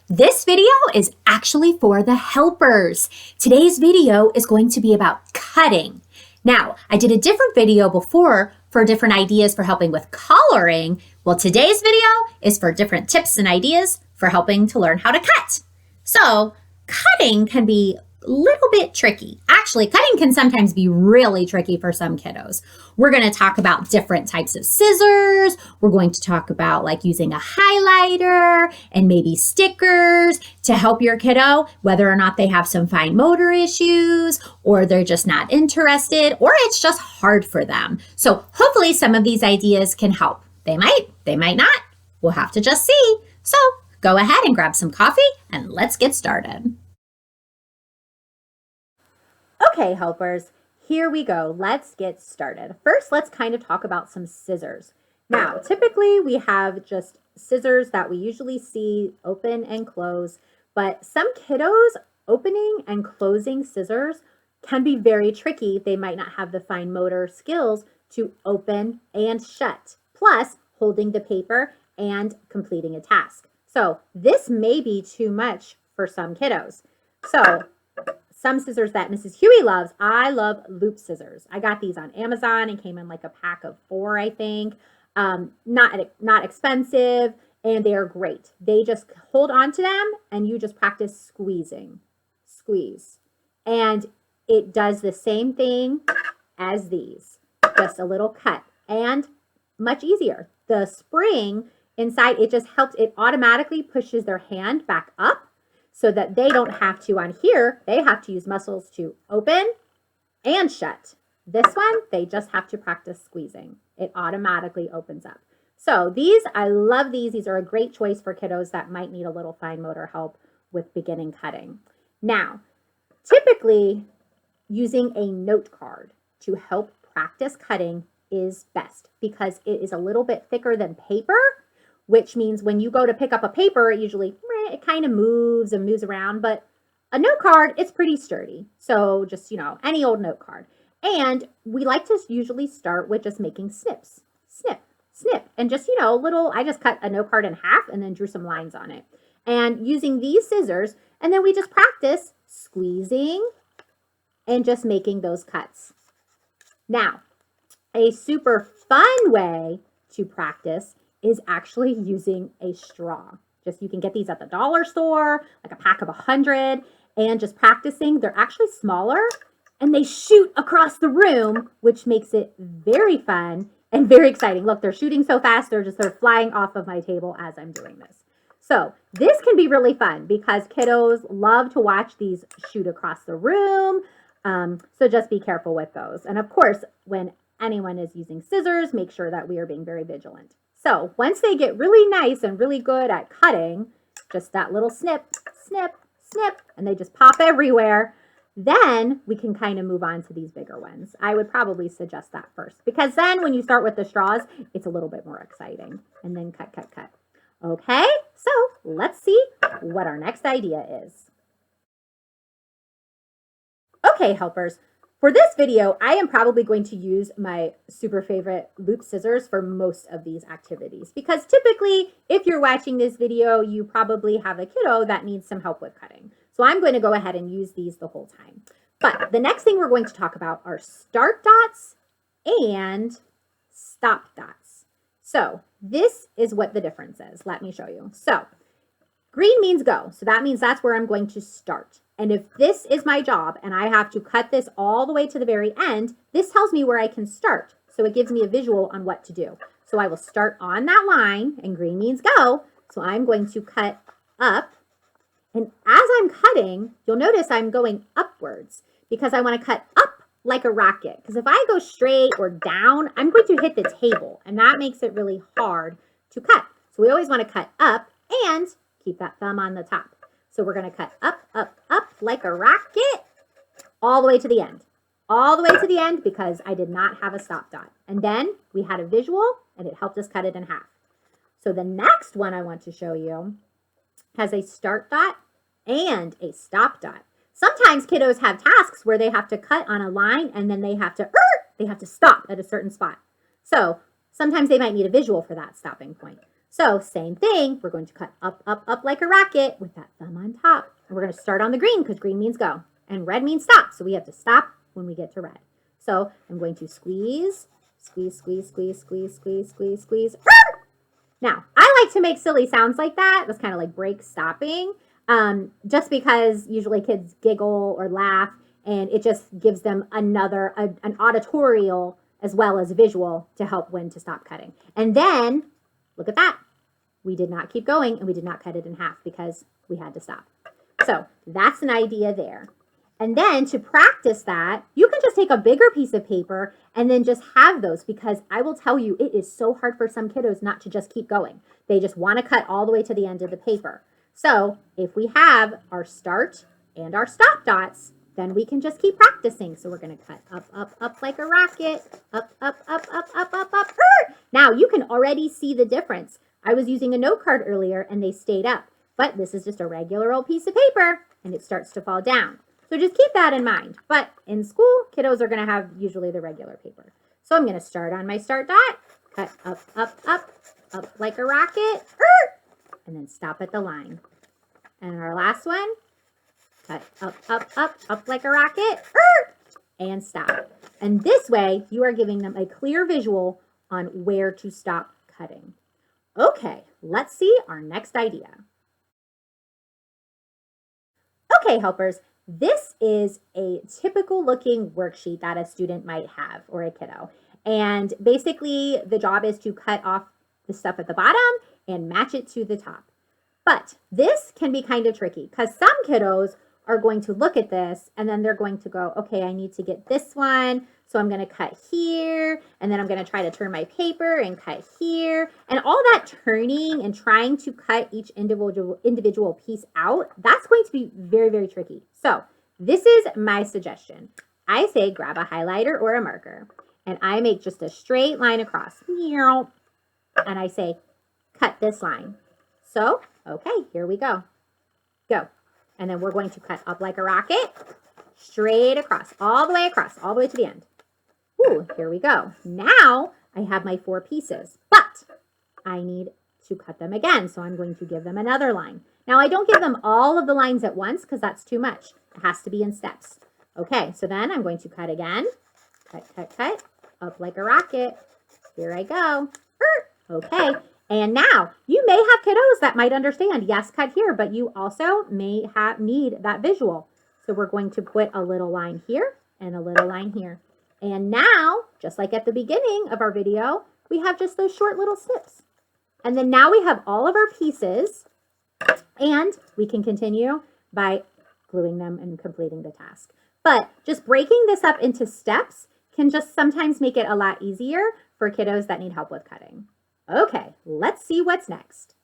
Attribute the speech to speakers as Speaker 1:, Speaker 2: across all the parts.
Speaker 1: This video is actually for the helpers. Today's video is going to be about cutting. Now, I did a different video before for different ideas for helping with coloring. Well, today's video is for different tips and ideas for helping to learn how to cut. So, cutting can be a little bit tricky. Actually, cutting can sometimes be really tricky for some kiddos. We're going to talk about different types of scissors. We're going to talk about like using a highlighter and maybe stickers to help your kiddo, whether or not they have some fine motor issues or they're just not interested or it's just hard for them. So hopefully some of these ideas can help. They might not. We'll have to just see. So go ahead and grab some coffee and let's get started. Okay, helpers, here we go. Let's get started. First, let's kind of talk about some scissors. Now, typically we have just scissors that we usually see open and close, but some kiddos opening and closing scissors can be very tricky. They might not have the fine motor skills to open and shut, plus holding the paper and completing a task. So this may be too much for some kiddos. So some scissors that Mrs. Huey loves, I love loop scissors. I got these on Amazon and came in like a pack of 4, I think. Not expensive, and they are great. They just hold on to them and you just practice squeezing. Squeeze. And it does the same thing as these. Just a little cut and much easier. The spring inside, it just helps. It automatically pushes their hand back up, so that they don't have to on here, they have to use muscles to open and shut. This one, they just have to practice squeezing. It automatically opens up. So these, I love these. These are a great choice for kiddos that might need a little fine motor help with beginning cutting. Now, typically using a note card to help practice cutting is best because it is a little bit thicker than paper, which means when you go to pick up a paper, it kind of moves and moves around, but a note card, it's pretty sturdy. So just, any old note card. And we like to usually start with just making snips, snip, snip. And just, I just cut a note card in half and then drew some lines on it. And using these scissors, and then we just practice squeezing and just making those cuts. Now, a super fun way to practice is actually using a straw. You can get these at the dollar store, like a pack of 100, and just practicing. They're actually smaller and they shoot across the room, which makes it very fun and very exciting. Look, they're shooting so fast, they're flying off of my table as I'm doing this. So this can be really fun because kiddos love to watch these shoot across the room. So just be careful with those. And of course, when anyone is using scissors, make sure that we are being very vigilant. So once they get really nice and really good at cutting, just that little snip, snip, snip, and they just pop everywhere, then we can kind of move on to these bigger ones. I would probably suggest that first because then when you start with the straws, it's a little bit more exciting. And then cut, cut, cut. Okay, so let's see what our next idea is. Okay, helpers. For this video, I am probably going to use my super favorite loop scissors for most of these activities because typically, if you're watching this video, you probably have a kiddo that needs some help with cutting. So I'm going to go ahead and use these the whole time. But the next thing we're going to talk about are start dots and stop dots. So this is what the difference is. Let me show you. So green means go. So that means that's where I'm going to start. And if this is my job and I have to cut this all the way to the very end, this tells me where I can start. So it gives me a visual on what to do. So I will start on that line and green means go. So I'm going to cut up. And as I'm cutting, you'll notice I'm going upwards because I want to cut up like a rocket. Because if I go straight or down, I'm going to hit the table and that makes it really hard to cut. So we always want to cut up and keep that thumb on the top. So we're going to cut up, up, up like a rocket all the way to the end. All the way to the end because I did not have a stop dot. And then we had a visual and it helped us cut it in half. So the next one I want to show you has a start dot and a stop dot. Sometimes kiddos have tasks where they have to cut on a line and then they have to stop at a certain spot. So sometimes they might need a visual for that stopping point. So same thing, we're going to cut up, up, up like a rocket with that thumb on top. And we're going to start on the green because green means go and red means stop. So we have to stop when we get to red. So I'm going to squeeze, squeeze, squeeze, squeeze, squeeze, squeeze, squeeze, squeeze. Now, I like to make silly sounds like that. That's kind of like break stopping, just because usually kids giggle or laugh, and it just gives them an auditorial as well as visual to help when to stop cutting. And then, look at that. We did not keep going, and we did not cut it in half because we had to stop. So that's an idea there. And then to practice that, you can just take a bigger piece of paper and then just have those, because I will tell you, it is so hard for some kiddos not to just keep going. They just want to cut all the way to the end of the paper. So if we have our start and our stop dots, then we can just keep practicing. So we're going to cut up, up, up like a rocket, up, up, up, up, up, up, up. Now you can already see the difference. I was using a note card earlier and they stayed up, but this is just a regular old piece of paper and it starts to fall down. So just keep that in mind. But in school, kiddos are going to have usually the regular paper. So I'm going to start on my start dot, cut up, up, up, up like a rocket, and then stop at the line. And our last one, cut up, up, up, up like a rocket, and stop. And this way, you are giving them a clear visual on where to stop cutting. Okay, let's see our next idea. Okay, helpers. This is a typical looking worksheet that a student might have, or a kiddo. And basically the job is to cut off the stuff at the bottom and match it to the top. But this can be kind of tricky because some kiddos are going to look at this and then they're going to go, okay, I need to get this one. So I'm going to cut here, and then I'm going to try to turn my paper and cut here. And all that turning and trying to cut each individual piece out, that's going to be very, very tricky. So this is my suggestion. I say grab a highlighter or a marker, and I make just a straight line across. And I say, cut this line. So, okay, here we go. Go. And then we're going to cut up like a rocket, straight across, all the way to the end. Ooh, here we go. Now I have my 4 pieces, but I need to cut them again. So I'm going to give them another line. Now I don't give them all of the lines at once because that's too much. It has to be in steps. Okay, so then I'm going to cut again. Cut, cut, cut, up like a rocket. Here I go. Okay, and now you may have kiddos that might understand, yes, cut here, but you also may need that visual. So we're going to put a little line here and a little line here. And now, just like at the beginning of our video, we have just those short little snips. And then now we have all of our pieces, and we can continue by gluing them and completing the task. But just breaking this up into steps can just sometimes make it a lot easier for kiddos that need help with cutting. Okay, let's see what's next.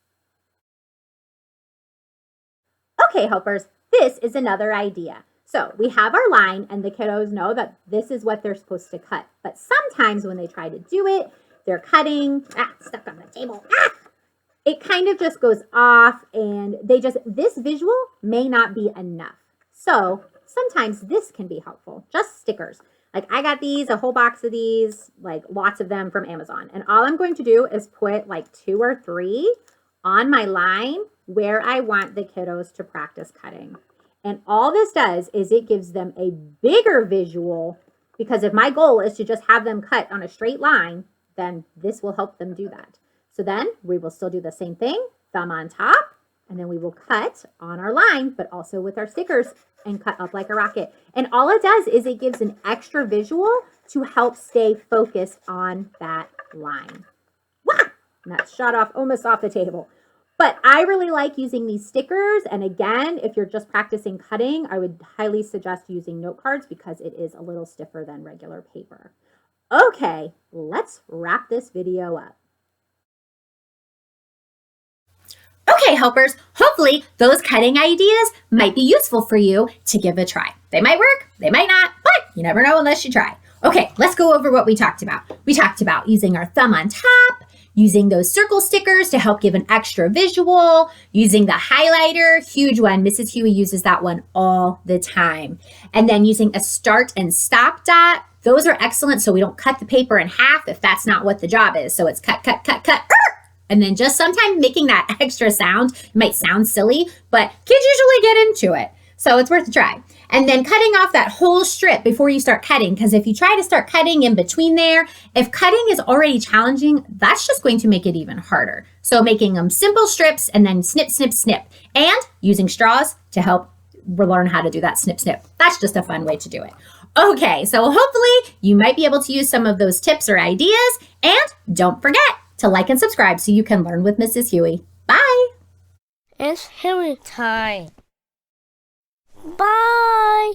Speaker 1: Okay, helpers, this is another idea. So we have our line and the kiddos know that this is what they're supposed to cut. But sometimes when they try to do it, they're cutting, stuck on the table, it kind of just goes off and this visual may not be enough. So sometimes this can be helpful, just stickers. Like I got these, a whole box of these, like lots of them from Amazon. And all I'm going to do is put like 2 or 3 on my line where I want the kiddos to practice cutting. And all this does is it gives them a bigger visual, because if my goal is to just have them cut on a straight line, then this will help them do that. So then we will still do the same thing, thumb on top, and then we will cut on our line, but also with our stickers and cut up like a rocket. And all it does is it gives an extra visual to help stay focused on that line. Wow! And that shot off almost off the table. But I really like using these stickers. And again, if you're just practicing cutting, I would highly suggest using note cards because it is a little stiffer than regular paper. Okay, let's wrap this video up. Okay, helpers, hopefully those cutting ideas might be useful for you to give a try. They might work, they might not, but you never know unless you try. Okay, let's go over what we talked about. We talked about using our thumb on top, using those circle stickers to help give an extra visual, using the highlighter, huge one. Mrs. Huey uses that one all the time. And then using a start and stop dot. Those are excellent so we don't cut the paper in half if that's not what the job is. So it's cut, cut, cut, cut. And then just sometimes making that extra sound, it might sound silly, but kids usually get into it. So it's worth a try. And then cutting off that whole strip before you start cutting, because if you try to start cutting in between there, if cutting is already challenging, that's just going to make it even harder. So making them simple strips and then snip, snip, snip, and using straws to help learn how to do that snip, snip. That's just a fun way to do it. Okay, so hopefully you might be able to use some of those tips or ideas, and don't forget to like and subscribe so you can learn with Mrs. Huey. Bye!
Speaker 2: It's Huey time. Bye!